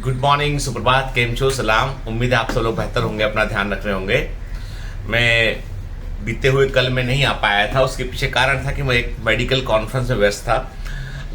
Good morning, सुप्रभात, केम छो, सलाम। उम्मीद है आप सब लोग बेहतर होंगे, अपना ध्यान रख रहे होंगे। मैं बीते हुए कल में नहीं आ पाया था। उसके पीछे कारण था कि मैं एक मेडिकल कॉन्फ्रेंस में व्यस्त था।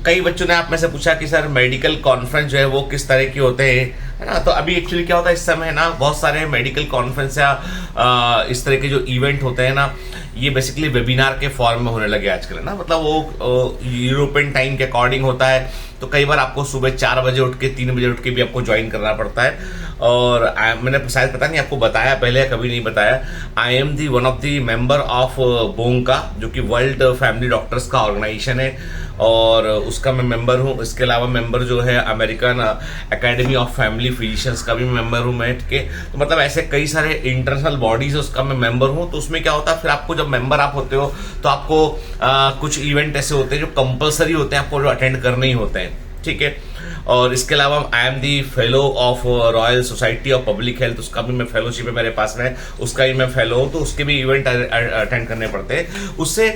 कई बच्चों ने आप में से पूछा कि सर मेडिकल कॉन्फ्रेंस जो है वो किस तरह के होते हैं, है ना। तो अभी एक्चुअली क्या होता है, इस समय ना बहुत सारे मेडिकल कॉन्फ्रेंस या इस तरह के जो इवेंट होते हैं ना, ये बेसिकली वेबिनार के फॉर्म में होने लगे आजकल, है ना। मतलब वो यूरोपियन टाइम के अकॉर्डिंग होता है। तो कई बार आपको सुबह 4 बजे उठ के 3 बजे उठ के भी आपको ज्वाइन करना पड़ता है। और मैंने शायद पता नहीं आपको बताया पहले या कभी नहीं बताया, I am the one of the member of बोंका, जो कि वर्ल्ड फैमिली डॉक्टर्स का ऑर्गेनाइजेशन है और उसका मैं मेंबर हूँ। इसके अलावा मेंबर जो है American academy of family physicians का भी मेंबर हूँ मैं के। तो मतलब ऐसे कई सारे इंटरनेशनल बॉडीज उसका मैं मेंबर हूँ। तो उसमें क्या होता है, फिर आपको जब मेंबर आप होते हो तो आपको कुछ इवेंट ऐसे होते हैं जो कंपलसरी होते हैं, आपको जो अटेंड करने ही होते हैं, ठीक है। और इसके अलावा आई am the fellow of royal society of public health, उसका भी मैं फेलोशिप है मेरे पास में, उसका ही मैं फेलो हूँ। तो उसके भी इवेंट अटेंड करने पड़ते हैं। उससे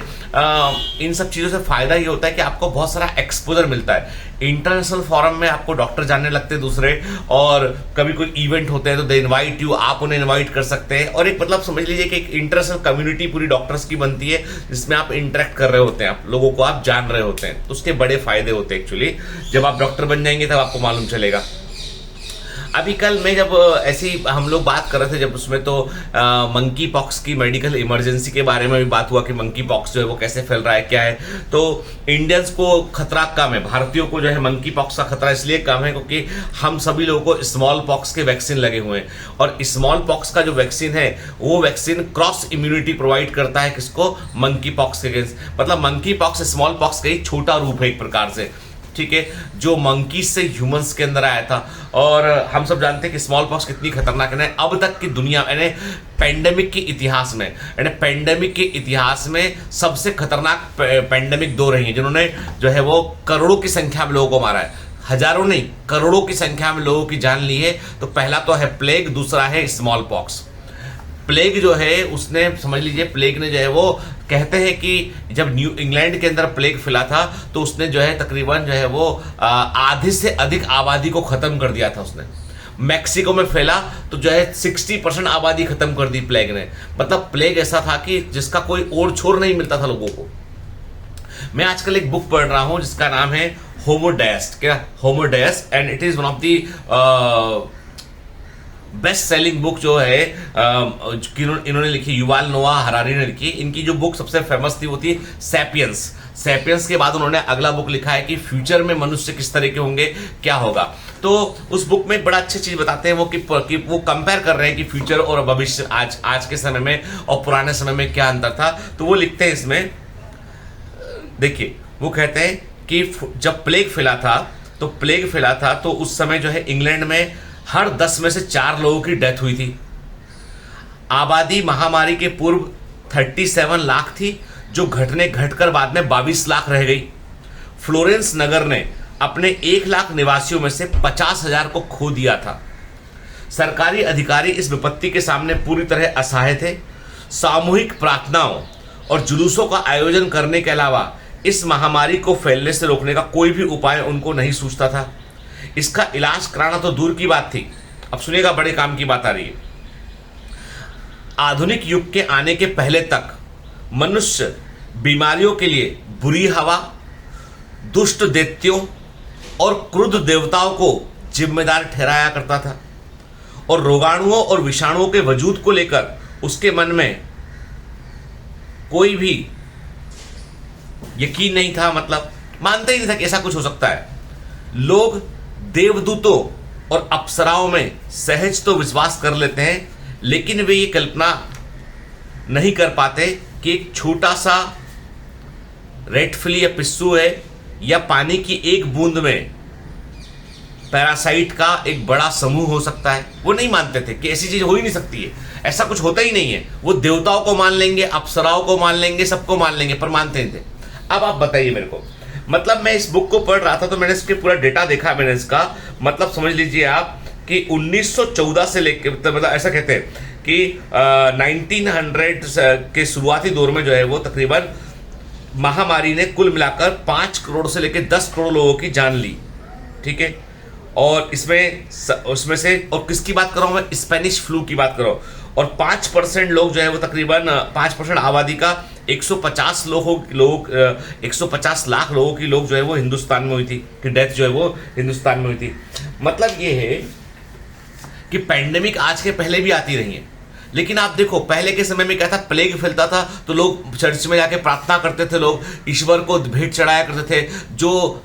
इन सब चीज़ों से फायदा ये होता है कि आपको बहुत सारा एक्सपोजर मिलता है। इंटरनेशनल फॉरम में आपको डॉक्टर जानने लगते हैं दूसरे, और कभी कोई इवेंट होते हैं तो दे इनवाइट यू, आप उन्हें इनवाइट कर सकते हैं। और एक मतलब समझ लीजिए कि एक इंटरनेशनल कम्युनिटी पूरी डॉक्टर्स की बनती है, जिसमें आप इंटरेक्ट कर रहे होते हैं, आप लोगों को आप जान रहे होते हैं। तो उसके बड़े फायदे होते हैं एक्चुअली। जब आप डॉक्टर बन जाएंगे तब आपको मालूम चलेगा। अभी कल में जब ऐसी हम लोग बात कर रहे थे, जब उसमें तो मंकी पॉक्स की मेडिकल इमरजेंसी के बारे में भी बात हुआ कि मंकी पॉक्स जो है वो कैसे फैल रहा है, क्या है। तो इंडियंस को खतरा कम है, भारतीयों को जो है मंकी पॉक्स का खतरा इसलिए कम है क्योंकि हम सभी लोगों को स्मॉल पॉक्स के वैक्सीन लगे हुए हैं। और स्मॉल पॉक्स का जो वैक्सीन है वो वैक्सीन क्रॉस इम्यूनिटी प्रोवाइड करता है किसको, मंकी पॉक्स के अगेंस्ट। मतलब मंकी पॉक्स स्मॉल पॉक्स का ही छोटा रूप है एक प्रकार से, ठीक है, जो मंकीज से ह्यूमंस के अंदर आया था। और हम सब जानते हैं कि स्मॉल पॉक्स कितनी खतरनाक है। अब तक की दुनिया यानी पेंडेमिक के इतिहास में, यानी पेंडेमिक के इतिहास में सबसे खतरनाक पेंडेमिक 2 रही हैं, जिन्होंने जो है वो करोड़ों की संख्या में लोगों को मारा है। हजारों नहीं, करोड़ों की संख्या में लोगों की जान ली है। तो पहला तो है प्लेग, दूसरा है स्मॉल पॉक्स। प्लेग जो है उसने, समझ लीजिए, प्लेग ने जो है वो कहते हैं कि जब न्यू इंग्लैंड के अंदर प्लेग फैला था तो उसने जो है तकरीबन जो है वो आधी से अधिक आबादी को खत्म कर दिया था। उसने मैक्सिको में फैला तो जो है 60% आबादी खत्म कर दी प्लेग ने। मतलब प्लेग ऐसा था कि जिसका कोई और छोर नहीं मिलता था लोगों को। मैं आजकल एक बुक पढ़ रहा हूं जिसका नाम है होमो डेस्ट, क्या Homo Deus, and it is one of the best selling book जो है इन्होंने लिखी, युवाल नोआ हरारी ने लिखी। इनकी जो बुक सबसे फेमस थी वो थी सैपियंस। सैपियंस के बाद उन्होंने अगला बुक लिखा है कि फ्यूचर में मनुष्य किस तरह के होंगे, क्या होगा। तो उस बुक में बड़ा अच्छी चीज बताते हैं वो कि वो कंपेयर कर रहे हैं कि फ्यूचर और भविष्य, आज के समय में और पुराने समय में क्या अंतर था। तो वो लिखते हैं इसमें, देखिए, वो कहते हैं कि जब प्लेग फैला था तो उस समय जो है इंग्लैंड में हर 10 में से 4 लोगों की डेथ हुई थी। आबादी महामारी के पूर्व 37 लाख थी, जो घटकर बाद में 22 लाख रह गई। फ्लोरेंस नगर ने अपने 1 लाख निवासियों में से 50,000 को खो दिया था। सरकारी अधिकारी इस विपत्ति के सामने पूरी तरह असहाय थे। सामूहिक प्रार्थनाओं और जुलूसों का आयोजन करने के अलावा इस महामारी को फैलने से रोकने का कोई भी उपाय उनको नहीं सूझता था। इसका इलाज कराना तो दूर की बात थी। अब सुनिएगा, बड़े काम की बात आ रही है। आधुनिक युग के आने के पहले तक मनुष्य बीमारियों के लिए बुरी हवा, दुष्ट दैत्यों और क्रुद्ध देवताओं को जिम्मेदार ठहराया करता था। और रोगाणुओं और विषाणुओं के वजूद को लेकर उसके मन में कोई भी यकीन नहीं था। मतलब मानते ही नहीं था कि ऐसा कुछ हो सकता है। लोग देवदूतों और अप्सराओं में सहज तो विश्वास कर लेते हैं, लेकिन वे ये कल्पना नहीं कर पाते कि एक छोटा सा रेटफिली या पिस्सू है या पानी की एक बूंद में पैरासाइट का एक बड़ा समूह हो सकता है। वो नहीं मानते थे कि ऐसी चीज हो ही नहीं सकती है, ऐसा कुछ होता ही नहीं है। वो देवताओं को मान लेंगे, अप्सराओं को मान लेंगे, सबको मान लेंगे, पर मानते नहीं थे। अब आप बताइए मेरे को, मतलब मैं इस बुक को पढ़ रहा था तो मैंने इसके पूरा डेटा देखा, मैंने इसका मतलब समझ लीजिए आप कि 1914 से लेकर, मतलब ऐसा कहते हैं कि 1900 के शुरुआती दौर में जो है वो तकरीबन महामारी ने कुल मिलाकर 5 करोड़ से लेकर 10 करोड़ लोगों की जान ली, ठीक है। और उसमें से और किसकी बात कर रहा हूं मैं, स्पेनिश फ्लू की बात कर रहा हूं। और 5% लोग जो है वो तकरीबन 5% आबादी का 150 150 लाख लोगों की लोग जो है वो हिंदुस्तान में हुई थी, कि डेथ जो है वो हिंदुस्तान में हुई थी। मतलब ये है कि पैंडेमिक आज के पहले भी आती रही है, लेकिन आप देखो पहले के समय में क्या था, प्लेग फैलता था तो लोग चर्च में जाके प्रार्थना करते थे, लोग ईश्वर को भेंट चढ़ाया करते थे। जो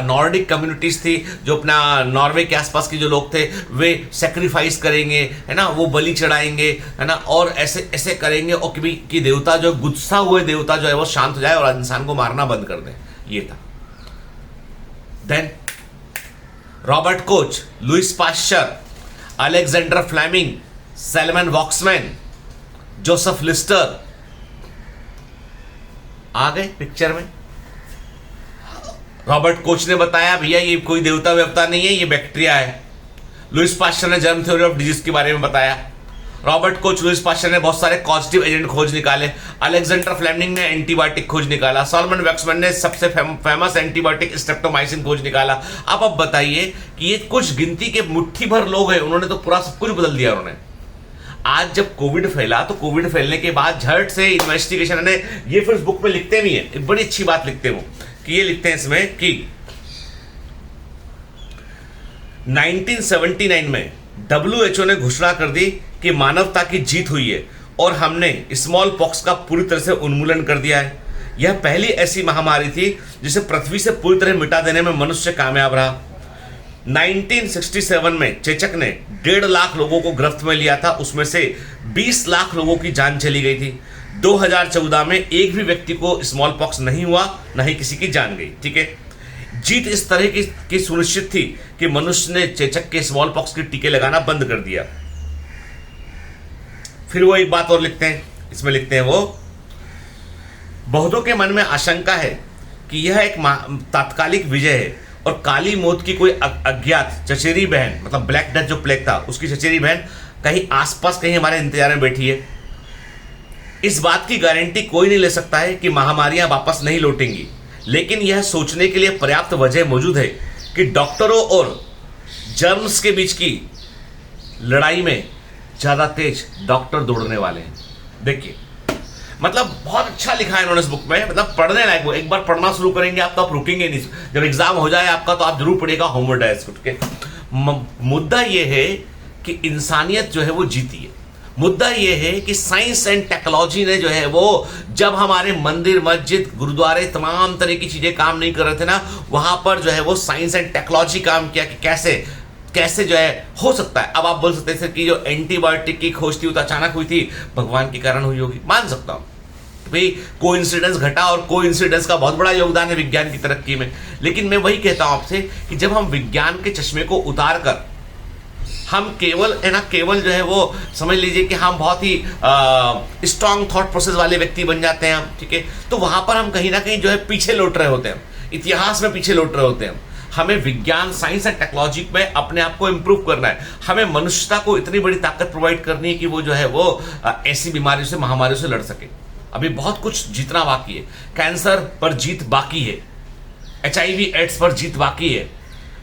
नॉर्डिक कम्युनिटीज थी, जो अपना नॉर्वे के आसपास के जो लोग थे, वे सेक्रीफाइस करेंगे, है ना, वो बलि चढ़ाएंगे, है ना, और ऐसे ऐसे करेंगे और कि देवता जो गुस्सा हुए देवता जो है वो शांत हो जाए और इंसान को मारना बंद कर दे। ये था। Then Robert Koch, Louis Pasteur, Alexander Fleming, Selman Waksman, Joseph Lister आ गए पिक्चर में। रॉबर्ट कोच ने बताया भैया ये कोई देवता वेवता नहीं है, ये बैक्टीरिया है। लुइस पाश्चर ने जर्म थ्योरी ऑफ डिजीज के बारे में बताया। रॉबर्ट कोच, लुइस पाश्चर ने बहुत सारे कॉजेटिव एजेंट खोज निकाले। अलेक्जेंडर फ्लेमिंग ने एंटीबायोटिक खोज निकाला। सैलमन वॉक्समैन ने सबसे फेमस एंटीबायोटिक स्ट्रेप्टोमाइसिन खोज निकाला। अब बताइए कि ये कुछ गिनती के मुट्ठी भर लोग हैं, उन्होंने तो पूरा सब कुछ बदल दिया उन्होंने। आज जब कोविड फैला तो कोविड फैलने के बाद झट से इन्वेस्टिगेशन ने, ये फिर बुक में लिखते भी हैं, एक बड़ी अच्छी बात लिखते हैं वो, कि ये लिखते हैं इसमें कि 1979 में WHO ने घोषणा कर दी कि मानवता की जीत हुई है और हमने स्मॉल पॉक्स का पूरी तरह से उन्मूलन कर दिया है। यह पहली ऐसी महामारी थी जिसे पृथ्वी से पूरी तरह मिटा देने में मनुष्य कामयाब रहा। 1967 में चेचक ने 1.5 लाख लोगों को गिरफ्त में लिया था, उसमें से 20 लाख लोगों की जान चली गई थी। 2014 में एक भी व्यक्ति को स्मॉल पॉक्स नहीं हुआ, न ही किसी की जान गई। ठीक है, जीत इस तरह की सुनिश्चित थी कि मनुष्य ने चेचक के स्मॉल पॉक्स के टीके लगाना बंद कर दिया। फिर वो एक बात और लिखते हैं, इसमें लिखते हैं वो, बहुतों के मन में आशंका है कि यह एक तात्कालिक विजय है और काली मौत की कोई अज्ञात चचेरी बहन, मतलब ब्लैक डेथ जो प्लेग था उसकी चचेरी बहन कहीं आसपास कहीं हमारे इंतजार में बैठी है। इस बात की गारंटी कोई नहीं ले सकता है कि महामारियां वापस नहीं लौटेंगी, लेकिन यह सोचने के लिए पर्याप्त वजह मौजूद है कि डॉक्टरों और जर्म्स के बीच की लड़ाई में ज्यादा तेज डॉक्टर दौड़ने वाले हैं। देखिए, मतलब बहुत अच्छा लिखा है इन्होंने इस बुक में, मतलब पढ़ने लायक। वो एक बार पढ़ना शुरू करेंगे आप तो आप रुकेंगे नहीं। जब एग्जाम हो जाए आपका तो आप जरूर पढ़िएगा होमवर्क डायस के। मुद्दा ये है कि इंसानियत जो है वो जीती है। मुद्दा ये है कि साइंस एंड टेक्नोलॉजी ने जो है वो, जब हमारे मंदिर मस्जिद गुरुद्वारे तमाम तरह की चीजें काम नहीं कर रहे थे ना, वहां पर जो है वो साइंस एंड टेक्नोलॉजी काम किया कि कैसे जो है हो सकता है। अब आप बोल सकते हैं कि जो एंटीबायोटिक की खोज थी वो तो अचानक हुई थी, भगवान के कारण हुई होगी, मान सकता हूं भाई, कोइंसिडेंस घटा और कोइंसिडेंस का बहुत बड़ा योगदान है विज्ञान की तरक्की में। लेकिन मैं वही कहता हूं आपसे कि जब हम विज्ञान के चश्मे को उतार कर हम केवल है ना, केवल जो है वो समझ लीजिए कि हम बहुत ही स्ट्रांग थॉट प्रोसेस वाले व्यक्ति बन जाते हैं हम, ठीक है, तो वहां पर हम कहीं ना कहीं जो है पीछे लौट रहे होते हैं, इतिहास में पीछे लौट रहे होते हैं। हमें विज्ञान, साइंस एंड टेक्नोलॉजी में अपने आप को इंप्रूव करना है। हमें मनुष्यता को इतनी बड़ी ताकत प्रोवाइड करनी है कि वो जो है वो ऐसी बीमारियों से, महामारियों से लड़ सके। अभी बहुत कुछ जीतना बाकी है। कैंसर पर जीत बाकी है, HIV एड्स पर जीत बाकी है,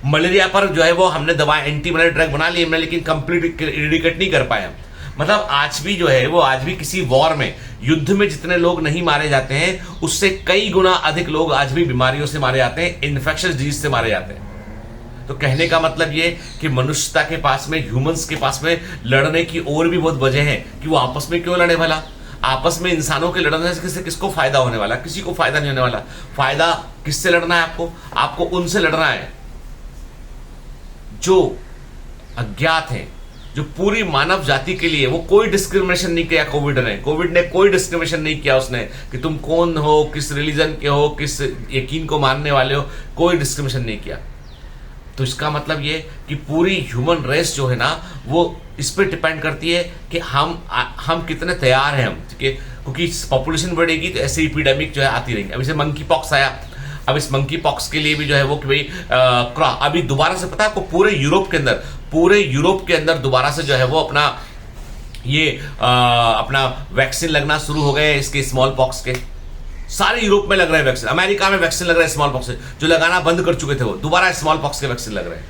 मलेरिया पर जो है वो हमने दवा एंटी मलेरिया ड्रग बना ली, लेकिन कंप्लीट इरेडिकेट नहीं कर पाए। मतलब आज भी जो है वो, आज भी किसी वॉर में, युद्ध में जितने लोग नहीं मारे जाते हैं उससे कई गुना अधिक लोग आज भी बीमारियों से मारे जाते हैं, इन्फेक्शियस डिजीज से मारे जाते हैं। तो कहने का मतलब ये कि मनुष्यता के पास में, ह्यूमंस के पास में लड़ने की और भी बहुत वजह है कि वो आपस में क्यों लड़े। भला आपस में इंसानों के लड़ने से किसको फायदा होने वाला? किसी को फायदा नहीं होने वाला। फायदा किससे लड़ना है आपको? आपको उनसे लड़ना है जो अज्ञात हैं, जो पूरी मानव जाति के लिए, वो कोई डिस्क्रिमिनेशन नहीं किया। कोविड ने कोई डिस्क्रिमिनेशन नहीं किया उसने, कि तुम कौन हो, किस रिलीजन के हो, किस यकीन को मानने वाले हो, कोई डिस्क्रिमिनेशन नहीं किया। तो इसका मतलब ये कि पूरी ह्यूमन रेस जो है ना, वो इस पर डिपेंड करती है कि हम कितने तैयार हैं हम, ठीक है, क्योंकि पॉपुलेशन बढ़ेगी तो ऐसे एपिडेमिक जो है आती रहेंगी। अब इसे मंकी पॉक्स आया, अब इस मंकी पॉक्स के लिए भी जो है वो कि भाई अभी दोबारा से, पता है आपको, पूरे यूरोप के अंदर दोबारा से जो है वो अपना वैक्सीन लगना शुरू हो गए इसके स्मॉल पॉक्स के। सारे यूरोप में लग रहे हैं वैक्सीन, अमेरिका में वैक्सीन लग रहा है स्मॉल पॉक्स से, जो लगाना बंद कर चुके थे वो दोबारा स्मॉल पॉक्स के वैक्सीन लग रहे हैं।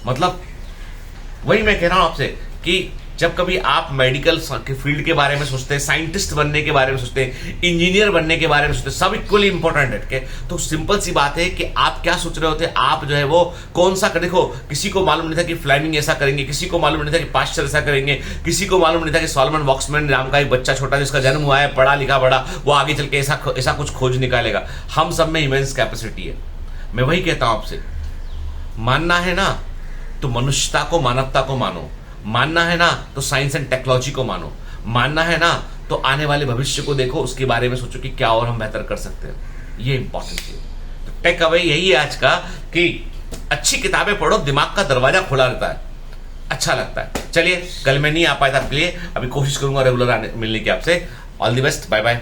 मतलब वही मैं कह रहा हूं आपसे कि जब कभी आप मेडिकल के फील्ड के बारे में सोचते हैं, साइंटिस्ट बनने के बारे में सोचते हैं, इंजीनियर बनने के बारे में सोचते हैं, सब इक्वली इंपॉर्टेंट है। ठीक है, तो सिंपल सी बात है कि आप क्या सोच रहे होते हैं, आप जो है वो कौन सा, देखो किसी को मालूम नहीं था कि फ्लेमिंग ऐसा करेंगे, किसी को मालूम नहीं था कि पाश्चर ऐसा करेंगे, किसी को मालूम नहीं था कि सॉलमन वॉक्समैन नाम का एक बच्चा छोटा जिसका जन्म हुआ है, पढ़ा लिखा बड़ा, वो आगे चल के ऐसा कुछ खोज निकालेगा। हम सब में इमेंस कैपेसिटी है। मैं वही कहता हूं आपसे, मानना है ना तो मनुष्यता को, मानवता को मानो, मानना है ना तो साइंस एंड टेक्नोलॉजी को मानो, मानना है ना तो आने वाले भविष्य को देखो, उसके बारे में सोचो कि क्या और हम बेहतर कर सकते हैं। ये इंपॉर्टेंट है। तो टेक अवे यही है आज का कि अच्छी किताबें पढ़ो, दिमाग का दरवाजा खुला रहता है, अच्छा लगता है। चलिए, कल मैं नहीं आ पाया था आपके लिए, अभी कोशिश करूंगा रेगुलर मिलने की आपसे। All the best, bye bye.